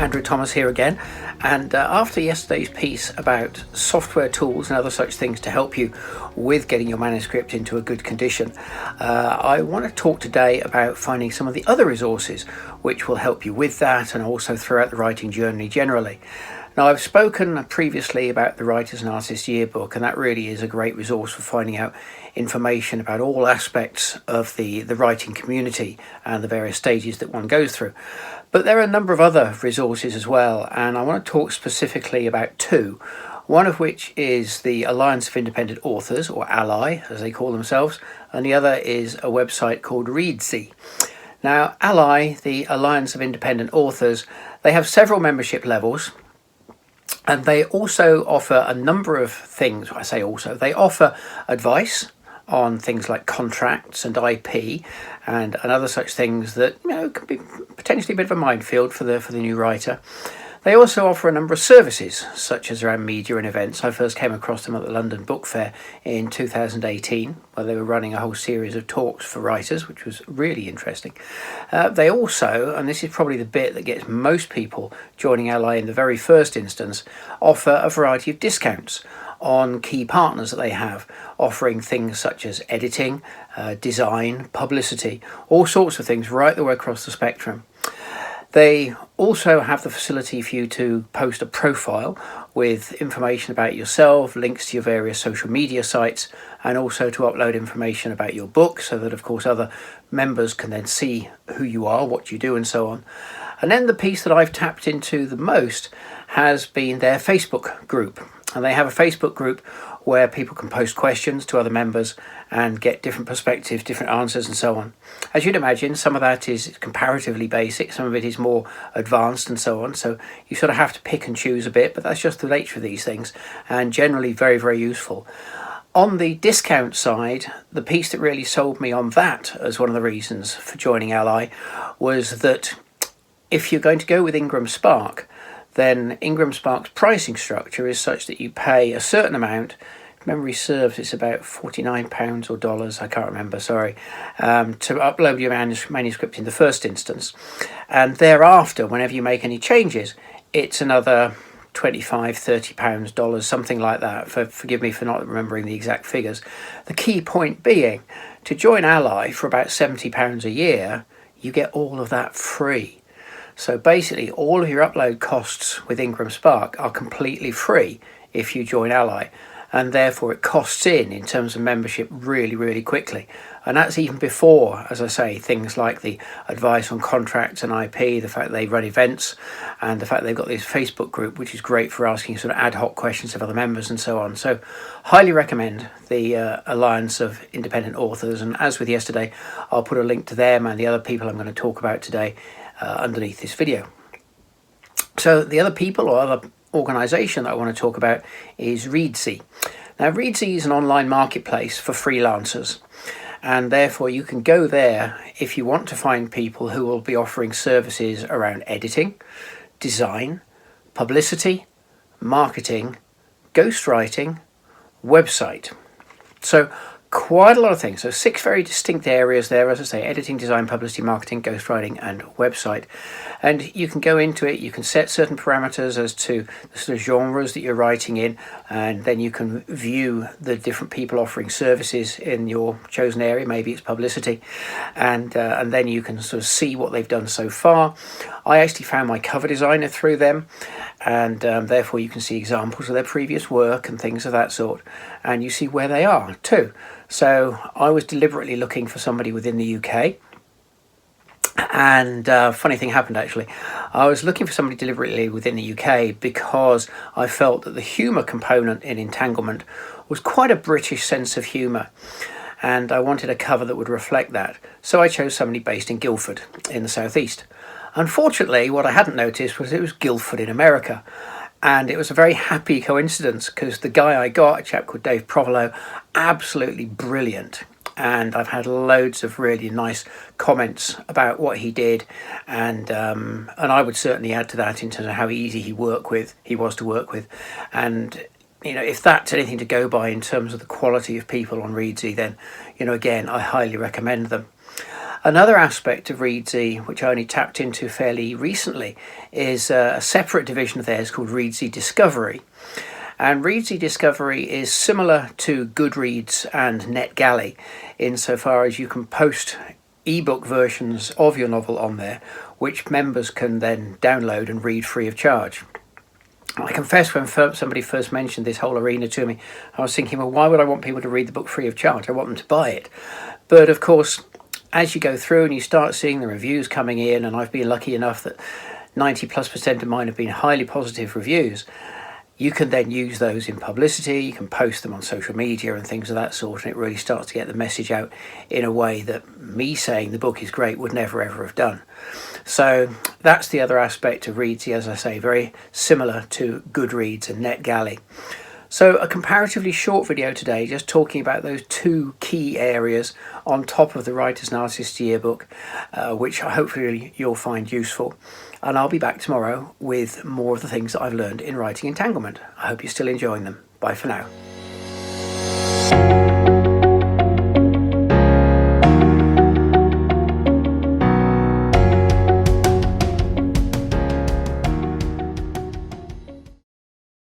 Andrew Thomas here again, and after yesterday's piece about software tools and other such things to help you with getting your manuscript into a good condition, I want to talk today about finding some of the other resources which will help you with that and also throughout the writing journey generally. Now, I've spoken previously about the Writers and Artists Yearbook, and that really is a great resource for finding out information about all aspects of the writing community and the various stages that one goes through. But there are a number of other resources as well, and I want to talk specifically about two. One of which is the Alliance of Independent Authors, or ALLI as they call themselves, and the other is a website called Readsy. Now, ALLI, the Alliance of Independent Authors, they have several membership levels. And they also offer a number of things. I say also, they offer advice on things like contracts and IP and other such things that can be potentially a bit of a minefield for the new writer. They also offer a number of services, such as around media and events. I first came across them at the London Book Fair in 2018, where they were running a whole series of talks for writers, which was really interesting. They also, and this is probably the bit that gets most people joining ALLI in the very first instance, offer a variety of discounts on key partners that they have, offering things such as editing, design, publicity, all sorts of things right the way across the spectrum. They also have the facility for you to post a profile with information about yourself, links to your various social media sites, and also to upload information about your book so that, of course, other members can then see who you are, what you do, and so on. And then the piece that I've tapped into the most has been their Facebook group. And they have a Facebook group where people can post questions to other members and get different perspectives, different answers, and so on. As you'd imagine, some of that is comparatively basic, some of it is more advanced and so on. So you sort of have to pick and choose a bit, but that's just the nature of these things, and generally very, very useful. On the discount side, the piece that really sold me on that as one of the reasons for joining ALLI was that if you're going to go with Ingram Spark, then Ingram Spark's pricing structure is such that you pay a certain amount. If memory serves, it's about £49 or dollars, I can't remember, sorry, to upload your manuscript in the first instance. And thereafter, whenever you make any changes, it's another £25, £30, dollars, something like that. Forgive me for not remembering the exact figures. The key point being, to join ALLI for about £70 a year, you get all of that free. So basically, all of your upload costs with Ingram Spark are completely free if you join ALLI, and therefore it costs in terms of membership really, really quickly. And that's even before, as I say, things like the advice on contracts and IP, the fact they run events, and the fact they've got this Facebook group, which is great for asking sort of ad hoc questions of other members and so on. So highly recommend the Alliance of Independent Authors. And as with yesterday, I'll put a link to them and the other people I'm going to talk about today underneath this video. So the other people or other organisation that I want to talk about is Readsy. Now, Readsy is an online marketplace for freelancers, and therefore you can go there if you want to find people who will be offering services around editing, design, publicity, marketing, ghostwriting, website. So quite a lot of things. So 6 very distinct areas there, as I say: editing, design, publicity, marketing, ghostwriting, and website. And you can go into it, you can set certain parameters as to the sort of genres that you're writing in, and then you can view the different people offering services in your chosen area. Maybe it's publicity, and then you can sort of see what they've done so far. I actually found my cover designer through them, and therefore you can see examples of their previous work and things of that sort, and you see where they are too. So I was deliberately looking for somebody within the UK, and funny thing happened actually. I was looking for somebody deliberately within the UK because I felt that the humour component in Entanglement was quite a British sense of humour, and I wanted a cover that would reflect that. So I chose somebody based in Guildford in the southeast. Unfortunately, what I hadn't noticed was it was Guildford in America. And it was a very happy coincidence because the guy I got, a chap called Dave Provolone, absolutely brilliant. And I've had loads of really nice comments about what he did, and I would certainly add to that in terms of how easy he was to work with, and if that's anything to go by in terms of the quality of people on Readsy, then again I highly recommend them. Another aspect of Readsy, which I only tapped into fairly recently, is a separate division of theirs called Readsy Discovery. And Readsy Discovery is similar to Goodreads and NetGalley insofar as you can post ebook versions of your novel on there, which members can then download and read free of charge. I confess, when somebody first mentioned this whole arena to me, I was thinking, well, why would I want people to read the book free of charge? I want them to buy it. But of course, as you go through and you start seeing the reviews coming in, and I've been lucky enough that 90+% of mine have been highly positive reviews, you can then use those in publicity, you can post them on social media and things of that sort, and it really starts to get the message out in a way that me saying the book is great would never ever have done. So that's the other aspect of Readsy, as I say, very similar to Goodreads and NetGalley. So a comparatively short video today, just talking about those two key areas on top of the Writer's and Artist's Yearbook, which hopefully you'll find useful. And I'll be back tomorrow with more of the things that I've learned in writing entanglement. I hope you're still enjoying them. Bye for now.